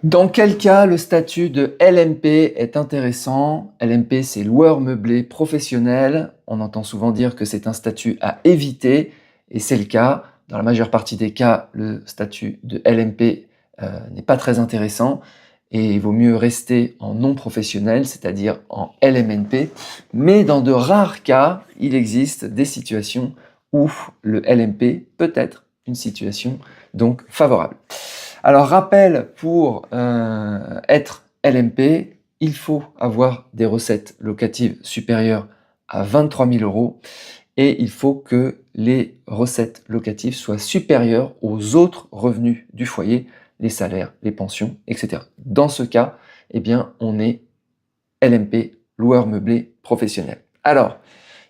Dans quel cas le statut de LMP est intéressant? LMP, c'est loueur meublé professionnel. On entend souvent dire que c'est un statut à éviter, et c'est le cas. Dans la majeure partie des cas, le statut de LMP n'est pas très intéressant, et il vaut mieux rester en non professionnel, c'est-à-dire en LMNP. Mais dans de rares cas, il existe des situations où le LMP peut être une situation donc favorable. Alors, rappel, pour être LMP, il faut avoir des recettes locatives supérieures à 23 000 € et il faut que les recettes locatives soient supérieures aux autres revenus du foyer, les salaires, les pensions, etc. Dans ce cas, eh bien, on est LMP, loueur meublé professionnel. Alors,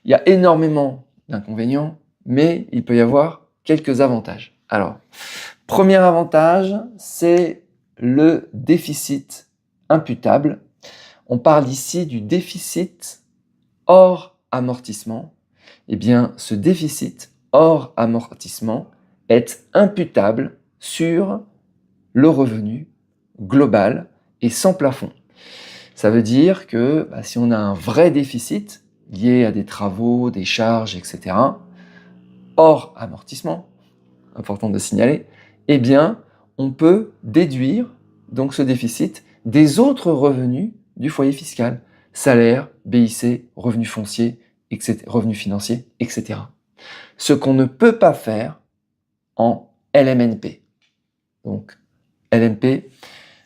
il y a énormément d'inconvénients, mais il peut y avoir quelques avantages. Alors, premier avantage, c'est le déficit imputable. On parle ici du déficit hors amortissement. Eh bien, ce déficit hors amortissement est imputable sur le revenu global et sans plafond. Ça veut dire que si on a un vrai déficit lié à des travaux, des charges, etc., hors amortissement, important de signaler, eh bien, on peut déduire donc ce déficit des autres revenus du foyer fiscal, salaire, BIC, revenus fonciers, etc., revenus financiers, etc. Ce qu'on ne peut pas faire en LMNP. Donc, LMP,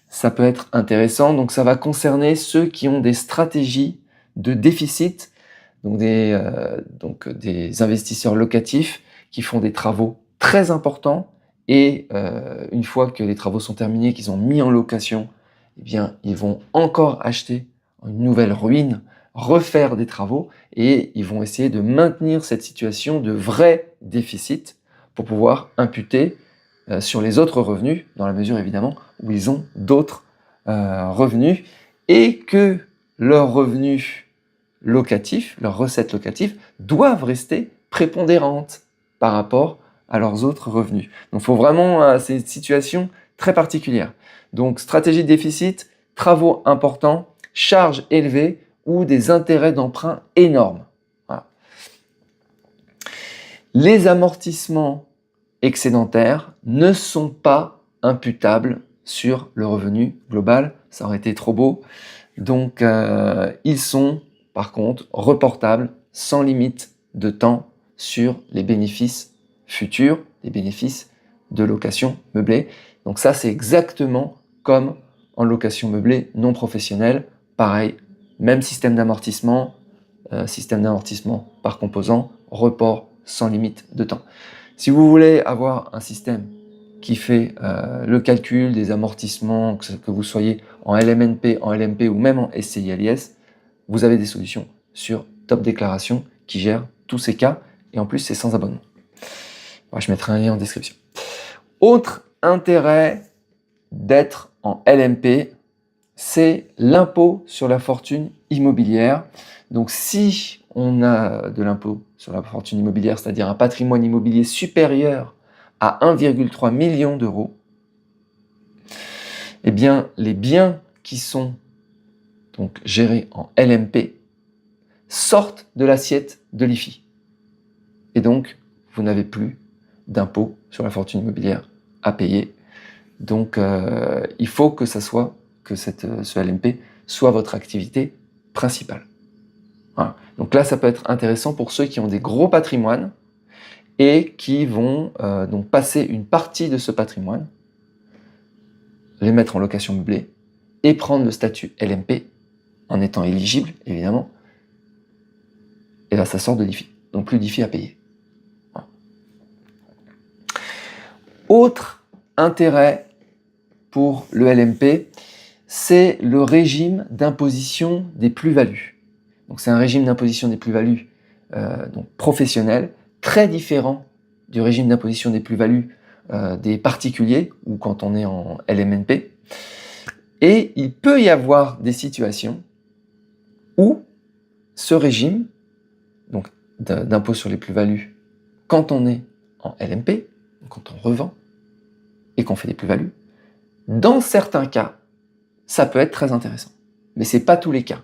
ça peut être intéressant. Donc, ça va concerner ceux qui ont des stratégies de déficit, donc des investisseurs locatifs qui font des travaux très importants et une fois que les travaux sont terminés, qu'ils ont mis en location, eh bien, ils vont encore acheter une nouvelle ruine, refaire des travaux et ils vont essayer de maintenir cette situation de vrai déficit pour pouvoir imputer sur les autres revenus, dans la mesure évidemment où ils ont d'autres revenus et que leurs revenus locatifs, leurs recettes locatives, doivent rester prépondérantes par rapport à leurs autres revenus. Donc il faut vraiment, c'est une situation très particulière. Donc stratégie de déficit, travaux importants, charges élevées ou des intérêts d'emprunt énormes. Voilà. Les amortissements excédentaires ne sont pas imputables sur le revenu global, ça aurait été trop beau. Donc ils sont par contre reportables sans limite de temps sur les bénéfices futurs, les bénéfices de location meublée. Donc ça, c'est exactement comme en location meublée non professionnelle. Pareil, même système d'amortissement par composant, report sans limite de temps. Si vous voulez avoir un système qui fait le calcul des amortissements, que vous soyez en LMNP, en LMP ou même en SCI-LIS, vous avez des solutions sur Top Déclaration qui gèrent tous ces cas et en plus c'est sans abonnement. Je mettrai un lien en description. Autre intérêt d'être en LMP, c'est l'impôt sur la fortune immobilière. Donc si on a de l'impôt sur la fortune immobilière, c'est-à-dire un patrimoine immobilier supérieur à 1,3 million d'euros, eh bien les biens qui sont donc gérés en LMP sortent de l'assiette de l'IFI. Et donc, vous n'avez plus d'impôt sur la fortune immobilière à payer. Donc, il faut que ce LMP soit votre activité principale. Voilà. Donc là, ça peut être intéressant pour ceux qui ont des gros patrimoines et qui vont donc passer une partie de ce patrimoine, les mettre en location meublée et prendre le statut LMP en étant éligible, évidemment. Et là, ça sort de l'IFI. Donc plus d'IFI à payer. Voilà. Autre intérêt pour le LMP, c'est le régime d'imposition des plus-values. Donc c'est un régime d'imposition des plus-values donc professionnel, très différent du régime d'imposition des plus-values des particuliers ou quand on est en LMNP. Et il peut y avoir des situations où ce régime donc d'impôt sur les plus-values, quand on est en LMP, quand on revend et qu'on fait des plus-values, dans certains cas, ça peut être très intéressant. Mais ce n'est pas tous les cas.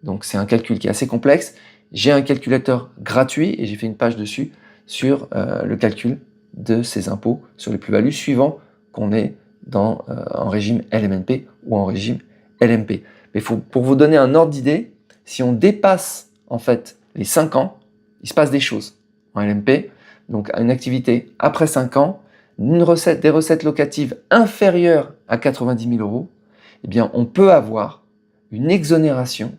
Donc c'est un calcul qui est assez complexe. J'ai un calculateur gratuit et j'ai fait une page dessus sur le calcul de ces impôts sur les plus-values suivant qu'on est en régime LMNP ou en régime LMP. Mais pour vous donner un ordre d'idée, si on dépasse en fait les 5 ans, il se passe des choses en LMP. Donc une activité après 5 ans, des recettes locatives inférieures à 90 000 euros, eh bien on peut avoir une exonération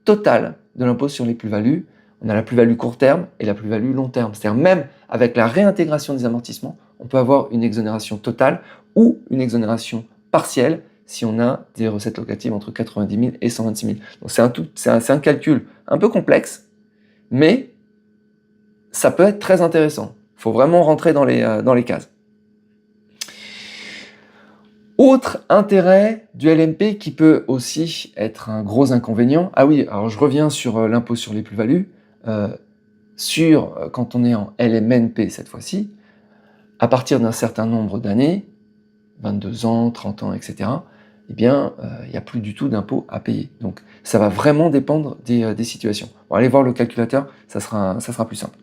totale de l'impôt sur les plus-values. On a la plus-value court terme et la plus-value long terme. C'est-à-dire même avec la réintégration des amortissements, on peut avoir une exonération totale ou une exonération partielle si on a des recettes locatives entre 90 000 et 126 000. Donc c'est un calcul un peu complexe, mais ça peut être très intéressant. Il faut vraiment rentrer dans les cases. Autre intérêt du LMP qui peut aussi être un gros inconvénient. Ah oui, alors je reviens sur l'impôt sur les plus-values. Quand on est en LMNP cette fois-ci, à partir d'un certain nombre d'années, 22 ans, 30 ans, etc., eh bien, il n'y a plus du tout d'impôt à payer. Donc, ça va vraiment dépendre des situations. Bon, allez voir le calculateur, ça sera plus simple.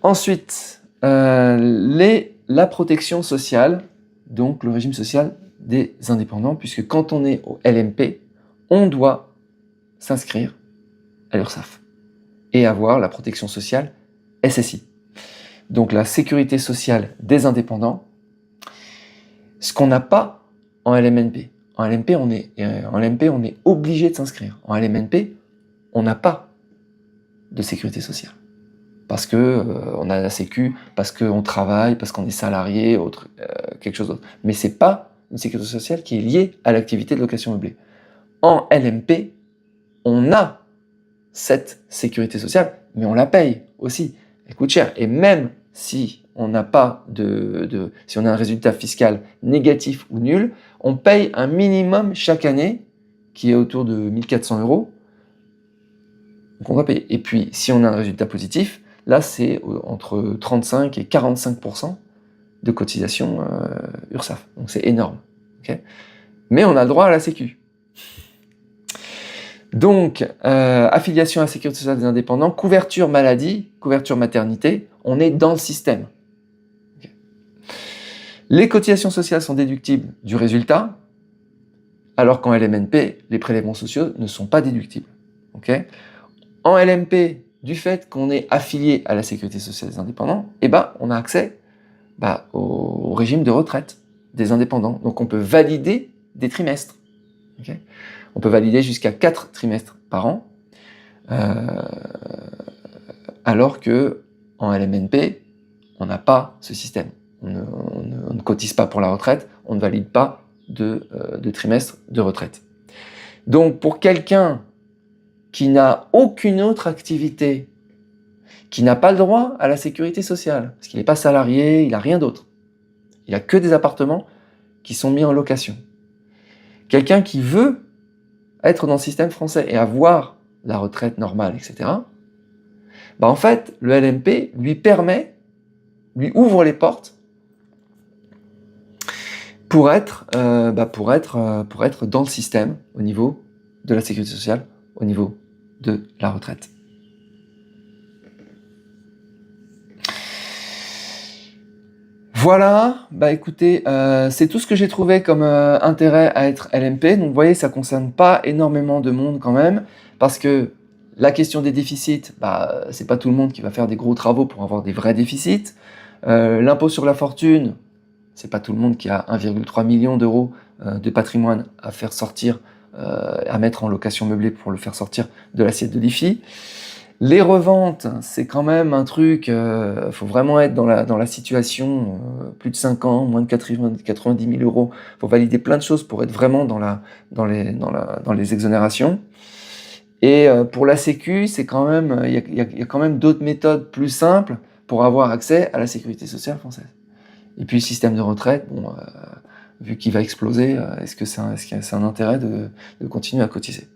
Ensuite, la protection sociale, donc le régime social des indépendants, puisque quand on est au LMP, on doit s'inscrire à l'URSSAF et avoir la protection sociale SSI. Donc la sécurité sociale des indépendants, ce qu'on n'a pas en LMNP. En LMP, on est obligé de s'inscrire. En LMNP, on n'a pas de sécurité sociale. Parce qu'on a la sécu, parce qu'on travaille, parce qu'on est salarié, quelque chose d'autre. Mais ce n'est pas une sécurité sociale qui est liée à l'activité de location meublée. En LMP, on a cette sécurité sociale, mais on la paye aussi. Elle coûte cher. Et même si on n'a pas si on a un résultat fiscal négatif ou nul, on paye un minimum chaque année qui est autour de 1 400 euros. Donc on va payer. Et puis, si on a un résultat positif, là, c'est entre 35 et 45% de cotisation URSSAF. Donc c'est énorme. Okay, mais on a le droit à la Sécu. Donc, affiliation à la sécurité sociale des indépendants, couverture maladie, couverture maternité, on est dans le système. Okay. Les cotisations sociales sont déductibles du résultat, alors qu'en LMNP, les prélèvements sociaux ne sont pas déductibles. Okay. En LMP, du fait qu'on est affilié à la sécurité sociale des indépendants, eh ben, on a accès au régime de retraite des indépendants. Donc on peut valider des trimestres. Okay. On peut valider jusqu'à 4 trimestres par an, alors que en LMNP, on n'a pas ce système. On ne cotise pas pour la retraite, on ne valide pas de trimestre de retraite. Donc pour quelqu'un qui n'a aucune autre activité, qui n'a pas le droit à la sécurité sociale, parce qu'il n'est pas salarié, il n'a rien d'autre, il n'a que des appartements qui sont mis en location. Quelqu'un qui veut être dans le système français et avoir la retraite normale, etc., en fait, le LMP lui ouvre les portes pour être dans le système au niveau de la sécurité sociale, au niveau de la retraite. Voilà, écoutez, c'est tout ce que j'ai trouvé comme intérêt à être LMP. Donc vous voyez, ça ne concerne pas énormément de monde quand même, parce que la question des déficits, c'est pas tout le monde qui va faire des gros travaux pour avoir des vrais déficits. L'impôt sur la fortune, c'est pas tout le monde qui a 1,3 million d'euros de patrimoine à faire sortir, à mettre en location meublée pour le faire sortir de l'assiette de l'IFI. Les reventes, c'est quand même un truc, faut vraiment être dans la situation, plus de 5 ans, moins de 90 000 euros. Il faut valider plein de choses pour être vraiment dans les exonérations. Et pour la Sécu, c'est quand même, il y a quand même d'autres méthodes plus simples pour avoir accès à la sécurité sociale française. Et puis le système de retraite, vu qu'il va exploser, est-ce que c'est un intérêt de continuer à cotiser ?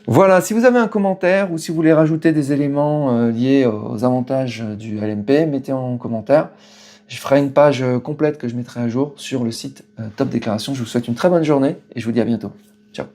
Voilà, si vous avez un commentaire ou si vous voulez rajouter des éléments liés aux avantages du LMP, mettez en commentaire. Je ferai une page complète que je mettrai à jour sur le site Top Déclaration. Je vous souhaite une très bonne journée et je vous dis à bientôt. Ciao.